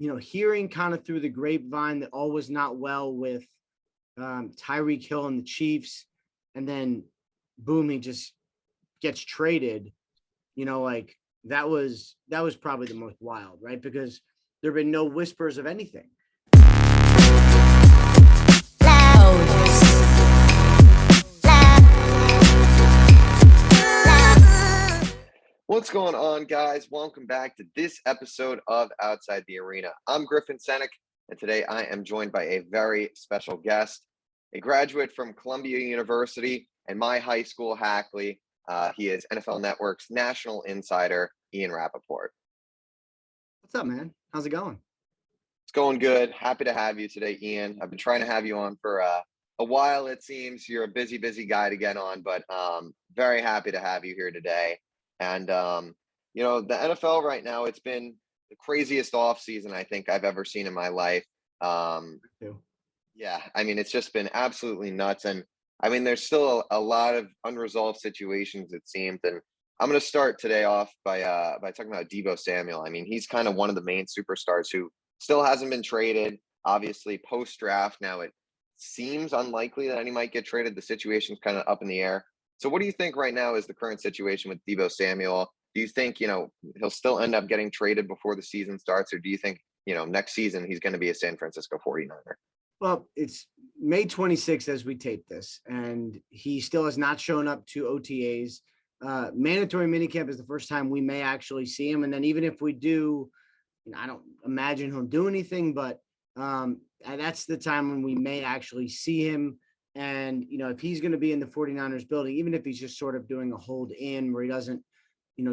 hearing kind of through the grapevine that all was not well with Tyreek Hill and the Chiefs, and then boom, he just gets traded. Like that was probably the most wild, right? Because there have been no whispers of anything. What's going on, guys? Welcome back to this episode of Outside the Arena. I'm Griffin Senyek, and today I am joined by a very special guest, a graduate from Columbia University and my high school, Hackley. He is NFL Network's national insider, Ian Rapoport. What's up, man? How's it going? It's going good. Happy to have you today, Ian. I've been trying to have you on for a while, it seems. You're a busy guy to get on, but very happy to have you here today. And, the NFL right now, it's been the craziest offseason I think I've ever seen in my life. Yeah, I mean, it's just been absolutely nuts. And I mean, there's still a lot of unresolved situations, it seems. And I'm going to start today off by talking about Deebo Samuel. I mean, he's kind of one of the main superstars who still hasn't been traded. Obviously, post-draft, now it seems unlikely that he might get traded. The situation's kind of up in the air. So what do you think right now is the current situation with Deebo Samuel? Do you think, he'll still end up getting traded before the season starts? Or do you think, next season he's going to be a San Francisco 49er? Well, it's May 26th as we tape this, and he still has not shown up to OTAs. Mandatory minicamp is the first time we may actually see him. And then even if we do, I don't imagine he'll do anything, but that's the time when we may actually see him. And, if he's going to be in the 49ers building, even if he's just sort of doing a hold in where he doesn't,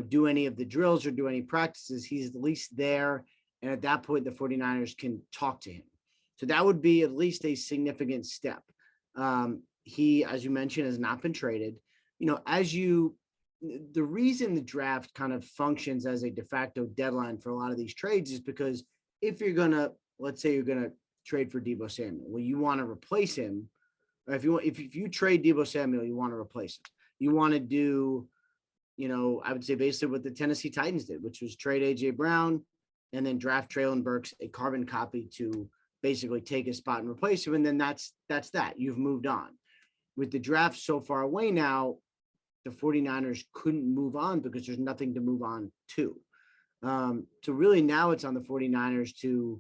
do any of the drills or do any practices, he's at least there. And at that point, the 49ers can talk to him. So that would be at least a significant step. He, as you mentioned, has not been traded. The reason the draft kind of functions as a de facto deadline for a lot of these trades is because if you're going to, let's say you're going to trade for Deebo Samuel, well, you want to replace him. If you trade Deebo Samuel, you want to replace him. You want to do, I would say basically what the Tennessee Titans did, which was trade A.J. Brown and then draft Treylon Burks, a carbon copy to basically take his spot and replace him. And then that's that. You've moved on. With the draft so far away now, the 49ers couldn't move on because there's nothing to move on to. So really now it's on the 49ers to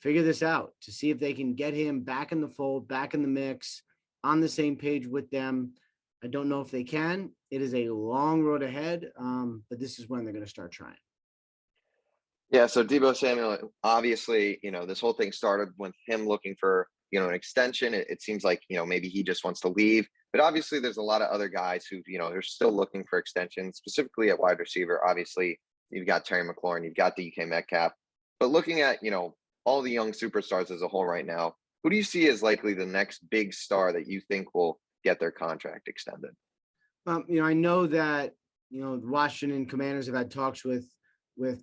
figure this out, to see if they can get him back in the fold, back in the mix, on the same page with them. I don't know if they can. It is a long road ahead, but this is when they're going to start trying. Yeah, so Deebo Samuel, obviously, this whole thing started with him looking for, an extension. It seems like, maybe he just wants to leave. But obviously, there's a lot of other guys who, they're still looking for extensions, specifically at wide receiver. Obviously, you've got Terry McLaurin, you've got DK Metcalf. But looking at, all the young superstars as a whole right now, who do you see as likely the next big star that you think will get their contract extended? I know that, the Washington Commanders have had talks with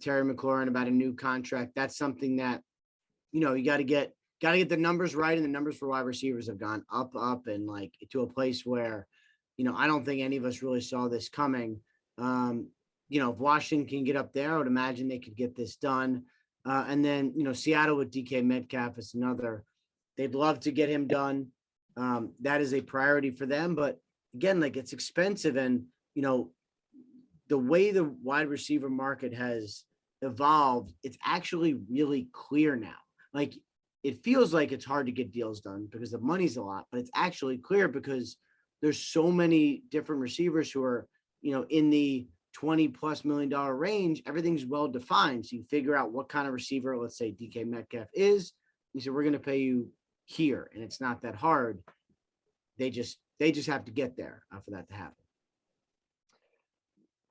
Terry McLaurin about a new contract. That's something that, you got to get the numbers right. And the numbers for wide receivers have gone up, and like to a place where, I don't think any of us really saw this coming. If Washington can get up there, I would imagine they could get this done. And then, Seattle with DK Metcalf is another. They'd love to get him done. That is a priority for them. But again, like it's expensive. And, the way the wide receiver market has evolved, it's actually really clear now. Like it feels like it's hard to get deals done because the money's a lot, but it's actually clear because there's so many different receivers who are, in the $20+ million range. Everything's well defined. So you figure out what kind of receiver, let's say DK Metcalf is. You say, we're going to pay you here. And it's not that hard. They just have to get there for that to happen.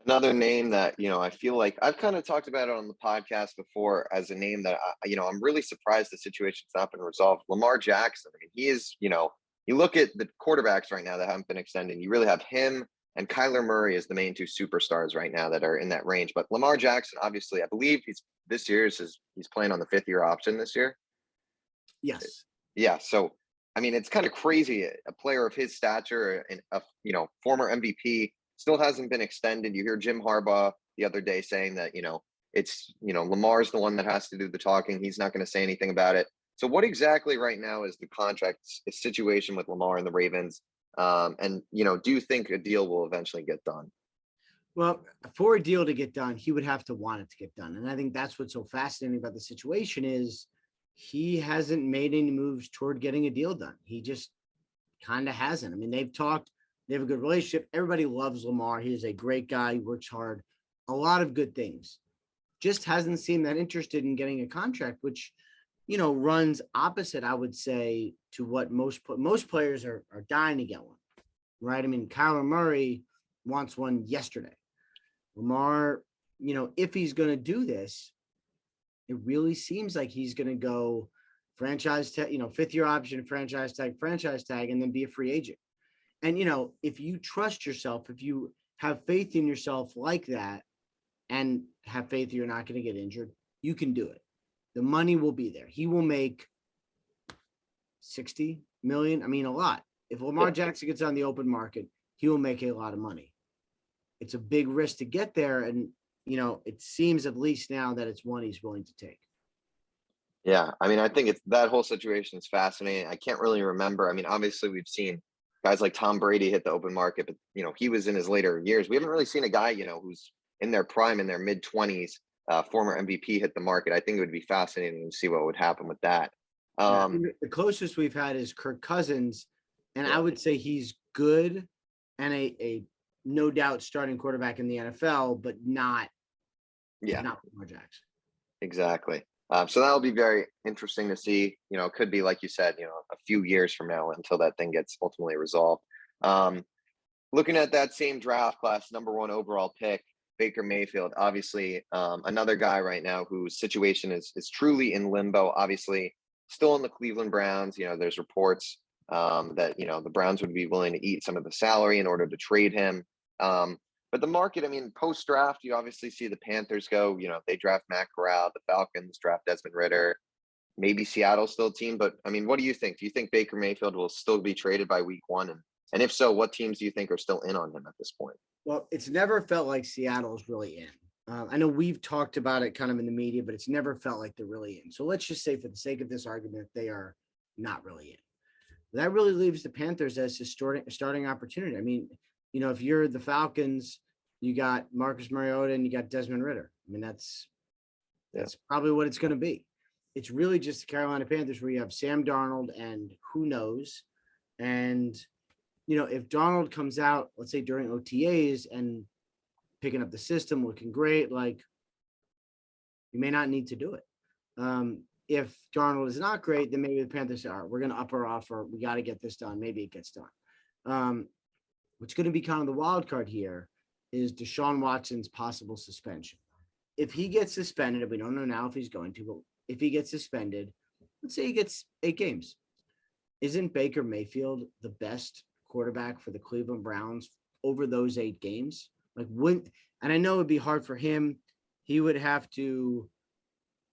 Another name that, I feel like I've kind of talked about it on the podcast before as a name that, I'm really surprised the situation's not been resolved. Lamar Jackson. I mean, he is, you look at the quarterbacks right now that haven't been extended. You really have him and Kyler Murray as the main two superstars right now that are in that range. But Lamar Jackson, obviously, I believe he's playing on the 5th-year option this year. Yes. Yeah. So, I mean, it's kind of crazy. A player of his stature and a former MVP still hasn't been extended. You hear Jim Harbaugh the other day saying that, it's, Lamar's the one that has to do the talking. He's not going to say anything about it. So what exactly right now is the contract situation with Lamar and the Ravens? And do you think a deal will eventually get done? Well, for a deal to get done, he would have to want it to get done. And I think that's what's so fascinating about the situation is he hasn't made any moves toward getting a deal done. He just kind of hasn't. I mean, they've talked, they have a good relationship. Everybody loves Lamar. He is a great guy. He works hard, a lot of good things. Just hasn't seemed that interested in getting a contract, which, runs opposite, I would say, to what most players are dying to get one, right? I mean, Kyler Murray wants one yesterday. Lamar, if he's going to do this, it really seems like he's going to go franchise tag, fifth year option, franchise tag, and then be a free agent. And, if you trust yourself, if you have faith in yourself like that and have faith you're not going to get injured, you can do it. The money will be there. He will make 60 million. I mean, a lot. If Lamar Jackson gets on the open market, he will make a lot of money. It's a big risk to get there. And, it seems at least now that it's one he's willing to take. Yeah. I mean, I think it's that whole situation is fascinating. I can't really remember. I mean, obviously we've seen guys like Tom Brady hit the open market, but he was in his later years. We haven't really seen a guy, who's in their prime, in their mid-20s, former MVP hit the market. I think it would be fascinating to see what would happen with that. The closest we've had is Kirk Cousins, and I would say he's good and a no doubt starting quarterback in the NFL, but not Lamar Jackson. Exactly. So that'll be very interesting to see. It could be, like you said, a few years from now until that thing gets ultimately resolved. Looking at that same draft class, number 1 overall pick, Baker Mayfield, obviously another guy right now whose situation is truly in limbo. Obviously, still in the Cleveland Browns. There's reports that the Browns would be willing to eat some of the salary in order to trade him. But the market, I mean, post-draft, you obviously see the Panthers go, they draft Matt Corral, the Falcons draft Desmond Ridder, maybe Seattle's still a team. But, I mean, what do you think? Do you think Baker Mayfield will still be traded by week 1? And if so, what teams do you think are still in on him at this point? Well, it's never felt like Seattle's really in. I know we've talked about it kind of in the media, but it's never felt like they're really in. So let's just say for the sake of this argument, they are not really in. That really leaves the Panthers as a starting opportunity. I mean, if you're the Falcons, you got Marcus Mariota and you got Desmond Ridder. I mean, that's probably what it's going to be. It's really just the Carolina Panthers where you have Sam Darnold and who knows. And, if Darnold comes out, let's say during OTAs and picking up the system, looking great, like you may not need to do it. If Darnold is not great, then maybe the Panthers say, all right, we're going to up our offer. We got to get this done. Maybe it gets done. What's going to be kind of the wild card here is Deshaun Watson's possible suspension. If he gets suspended, we don't know now if he's going to, but if he gets suspended, let's say he gets 8 games. Isn't Baker Mayfield the best quarterback for the Cleveland Browns over those 8 games? And I know it'd be hard for him. He would have to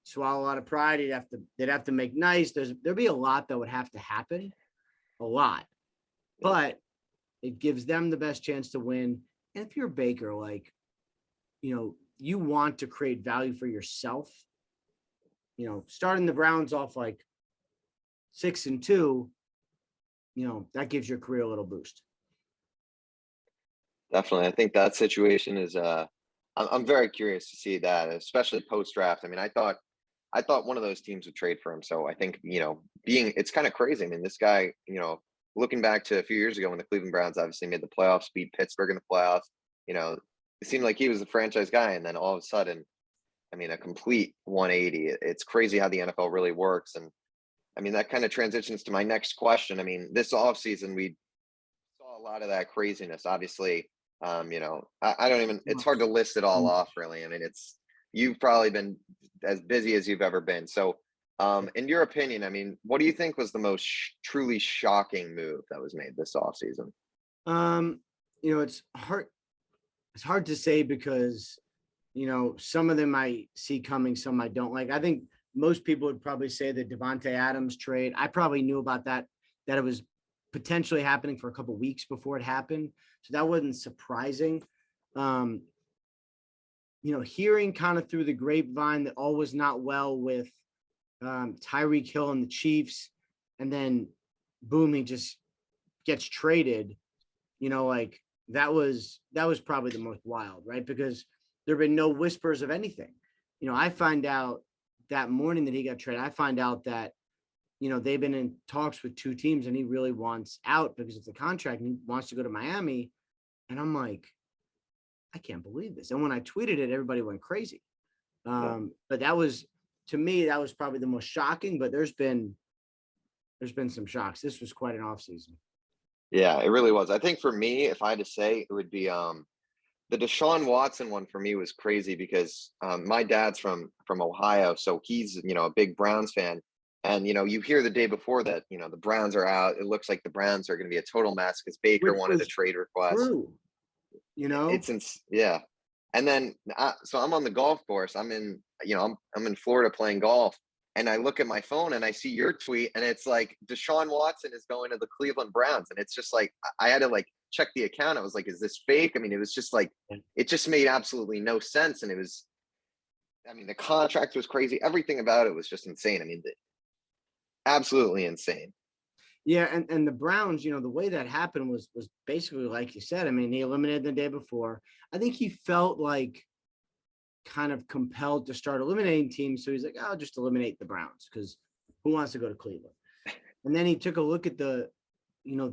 swallow a lot of pride. They'd have to make nice. There'd be a lot that would have to happen, a lot, but it gives them the best chance to win. And if you're Baker, you want to create value for yourself, starting the Browns off 6-2, that gives your career a little boost. Definitely. I think that situation is, I'm very curious to see that, especially post-draft. I mean, I thought one of those teams would trade for him. So I think, it's kind of crazy. I mean, this guy, looking back to a few years ago when the Cleveland Browns obviously made the playoffs, beat Pittsburgh in the playoffs, it seemed like he was the franchise guy. And then all of a sudden, I mean, a complete 180. It's crazy how the NFL really works. And I mean, that kind of transitions to my next question. I mean, this offseason, we saw a lot of that craziness. Obviously, I don't even, it's hard to list it all off, really. I mean, you've probably been as busy as you've ever been. So, in your opinion, I mean, what do you think was the most truly shocking move that was made this offseason? It's hard to say because, some of them I see coming, some I don't like. I think most people would probably say the Devontae Adams trade. I probably knew about that it was potentially happening for a couple of weeks before it happened. So that wasn't surprising. hearing kind of through the grapevine that all was not well with Tyreek Hill and the Chiefs, and then boom, he just gets traded. Like that was probably the most wild, right? Because there have been no whispers of anything. I find out that morning that he got traded. I find out that they've been in talks with two teams, and he really wants out because of the contract, and he wants to go to Miami. And I'm like, I can't believe this. And when I tweeted it, everybody went crazy. But that was, to me, that was probably the most shocking. But there's been some shocks. This was quite an offseason. Yeah, it really was. I think for me, if I had to say, it would be the Deshaun Watson one for me was crazy because my dad's from Ohio, so he's a big Browns fan, and you hear the day before that the Browns are out. It looks like the Browns are going to be a total mess because Baker Which wanted a was trade request. true. Yeah, and then so I'm on the golf course. I'm in Florida playing golf, and I look at my phone and I see your tweet, and it's like Deshaun Watson is going to the Cleveland Browns, and it's just like I had to like check the account. I was like, is this fake? I mean, it was just like it just made absolutely no sense, and the contract was crazy. Everything about it was just insane. I mean, absolutely insane. Yeah, and the Browns, the way that happened was basically like you said. I mean, he eliminated the day before. I think he felt like kind of compelled to start eliminating teams. So he's like, I'll just eliminate the Browns because who wants to go to Cleveland? And then he took a look at the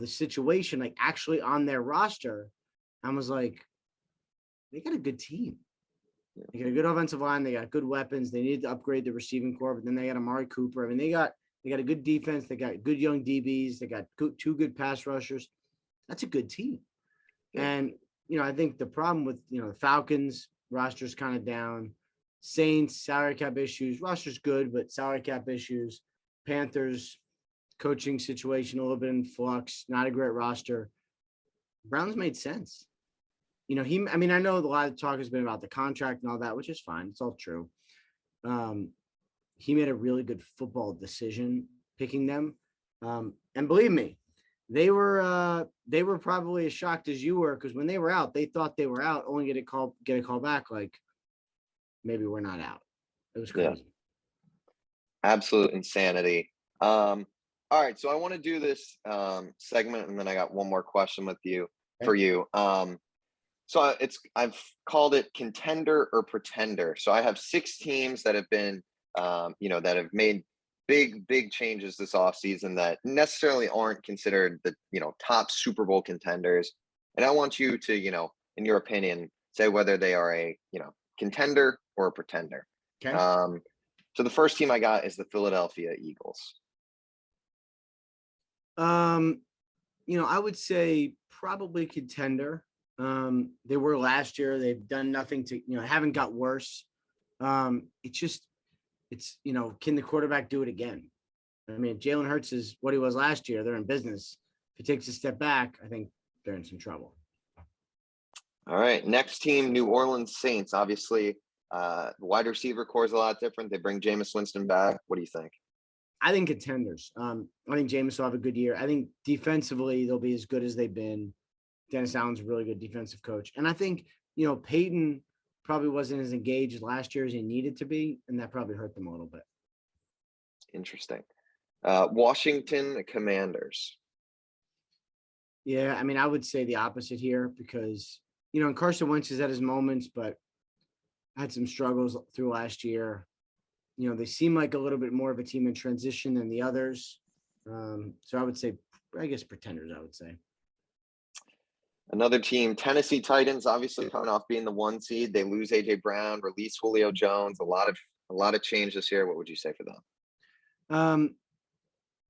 situation, like actually on their roster, and was like, they got a good team. They got a good offensive line. They got good weapons. They needed to upgrade the receiving corps, but then they got Amari Cooper. I mean, they got a good defense. They got good young DBs. They got two good pass rushers. That's a good team. Yeah. And, I think the problem with, the Falcons roster's kind of down. Saints, salary cap issues. Roster's good, but salary cap issues. Panthers, coaching situation a little bit in flux. Not a great roster. Browns made sense. I know a lot of talk has been about the contract and all that, which is fine. It's all true. He made a really good football decision picking them. And believe me, they were probably as shocked as you were, because when they were out, they thought they were out, only get a call back like, maybe we're not out. It was crazy. Yeah. Absolute insanity. All right, so I want to do this segment, and then I got one more question for you. So I've called it Contender or Pretender. So I have 6 teams that have been, that have made big changes this offseason that necessarily aren't considered the, top Super Bowl contenders. And I want you to, in your opinion, say whether they are a, contender or a pretender. Okay. So the first team I got is the Philadelphia Eagles. I would say probably contender. They were last year. They've done nothing to, haven't got worse. It's can the quarterback do it again? I mean, if Jalen Hurts is what he was last year, they're in business. If he takes a step back, I think they're in some trouble. All right. Next team, New Orleans Saints. Obviously, the wide receiver core is a lot different. They bring Jameis Winston back. What do you think? I think contenders. I think Jameis will have a good year. I think defensively, they'll be as good as they've been. Dennis Allen's a really good defensive coach. And I think, Peyton probably wasn't as engaged last year as he needed to be, and that probably hurt them a little bit. Interesting. Washington Commanders. Yeah, I would say the opposite here because, and Carson Wentz is at his moments, but had some struggles through last year. They seem like a little bit more of a team in transition than the others. So I would say, pretenders, I would say. Another team, Tennessee Titans, obviously coming off being the 1 seed. They lose A.J. Brown, release Julio Jones, a lot of change this year. What would you say for them?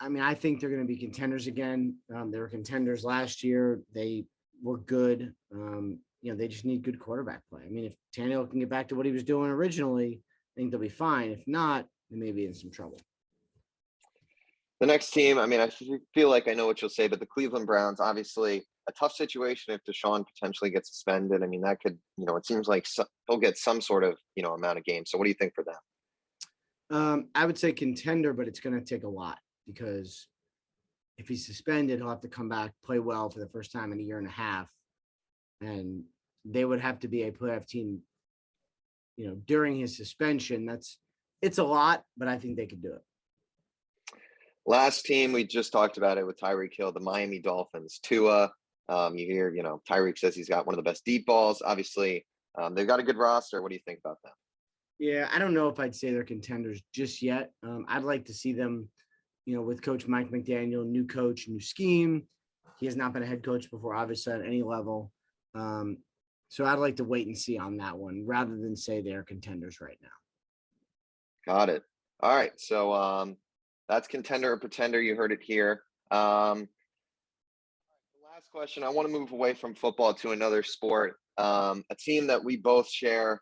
I think they're going to be contenders again. They were contenders last year. They were good. They just need good quarterback play. If Tannehill can get back to what he was doing originally, I think they'll be fine. If not, they may be in some trouble. The next team, I feel like I know what you'll say, but the Cleveland Browns, obviously a tough situation if Deshaun potentially gets suspended. That could, it seems like he'll get some sort of, amount of games. So what do you think for them? I would say contender, but it's going to take a lot because if he's suspended, he'll have to come back, play well for the first time in a year and a half. And they would have to be a playoff team during his suspension. It's a lot, but I think they could do it. Last team, we just talked about it with Tyreek Hill, the Miami Dolphins. Tua, you hear, Tyreek says he's got one of the best deep balls. Obviously, they've got a good roster. What do you think about them? Yeah, I don't know if I'd say they're contenders just yet. I'd like to see them, with Coach Mike McDaniel, new coach, new scheme. He has not been a head coach before, obviously, at any level. So I'd like to wait and see on that one rather than say they're contenders right now. Got it. All right. So that's contender or pretender. You heard it here. The last question, I want to move away from football to another sport. A team that we both share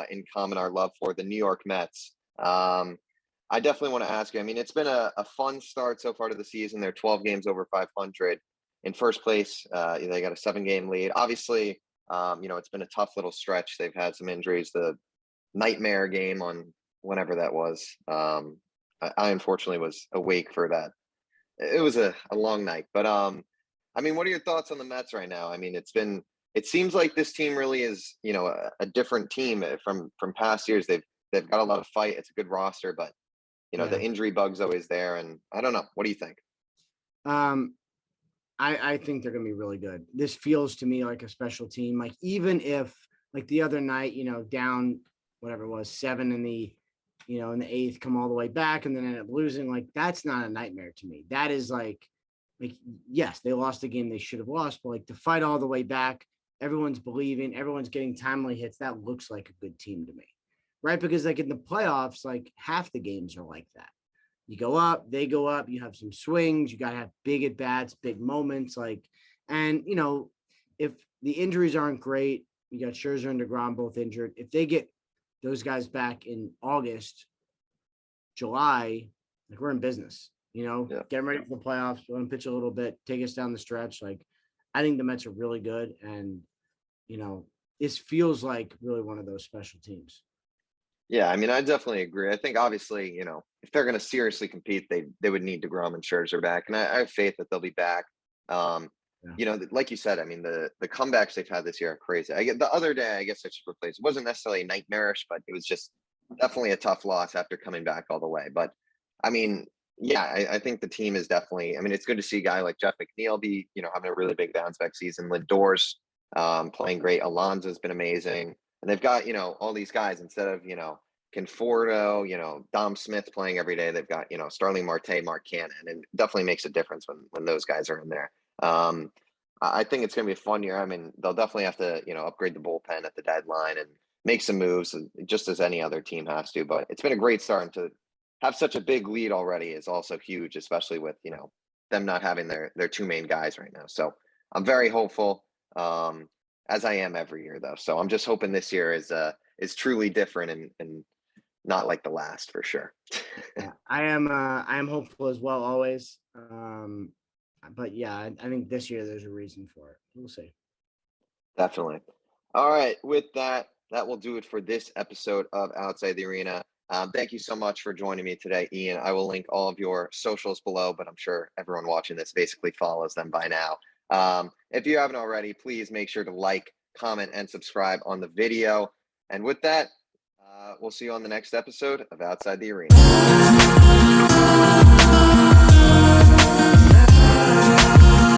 in common our love for, the New York Mets. I definitely want to ask you, I mean, it's been a fun start so far to the season. They're 12 games over 500 in first place. They got a 7-game lead. Obviously, it's been a tough little stretch. They've had some injuries. The nightmare game on whenever that was. I unfortunately was awake for that. It was a long night, but I mean, what are your thoughts on the Mets right now? I mean, it seems like this team really is, a different team from past years. They've got a lot of fight. It's a good roster, but the injury bug's always there. And I don't know. What do you think? I think they're going to be really good. This feels to me like a special team. Like, even if, like the other night, down whatever it was, 7 in the 8th, come all the way back and then end up losing. Like, that's not a nightmare to me. That is like, yes, they lost a game they should have lost, but like to fight all the way back, everyone's believing, everyone's getting timely hits. That looks like a good team to me, right? Because like in the playoffs, like half the games are like that. You go up, they go up, you have some swings, you got to have big at bats, big moments. And if the injuries aren't great, you got Scherzer and DeGrom both injured. If they get those guys back in August, July, like, we're in business, getting ready for the playoffs, want to pitch a little bit, take us down the stretch. Like, I think the Mets are really good. And, this feels like really one of those special teams. Yeah, I mean, I definitely agree. I think obviously, if they're going to seriously compete, they would need DeGrom and Scherzer back, and I have faith that they'll be back. Like you said, I mean, the comebacks they've had this year are crazy. The other day, I guess I should replace. It wasn't necessarily nightmarish, but it was just definitely a tough loss after coming back all the way. But I mean, yeah, I think the team is definitely. I mean, it's good to see a guy like Jeff McNeil be, having a really big bounce back season. Lindor's playing great. Alonso's been amazing. And they've got, all these guys instead of, Conforto, Dom Smith playing every day. They've got, Starling Marte, Mark Cannon, and it definitely makes a difference when those guys are in there. I think it's going to be a fun year. I mean, they'll definitely have to, upgrade the bullpen at the deadline and make some moves, just as any other team has to. But it's been a great start, and to have such a big lead already is also huge, especially with, them not having their 2 main guys right now. So I'm very hopeful. As I am every year, though. So I'm just hoping this year is truly different and not like the last, for sure. Yeah, I am hopeful as well, always. But yeah, I think this year there's a reason for it. We'll see. Definitely. All right. With that will do it for this episode of Outside the Arena. Thank you so much for joining me today, Ian. I will link all of your socials below, but I'm sure everyone watching this basically follows them by now. If you haven't already, please make sure to like, comment, and subscribe on the video. And with that, we'll see you on the next episode of Outside the Arena.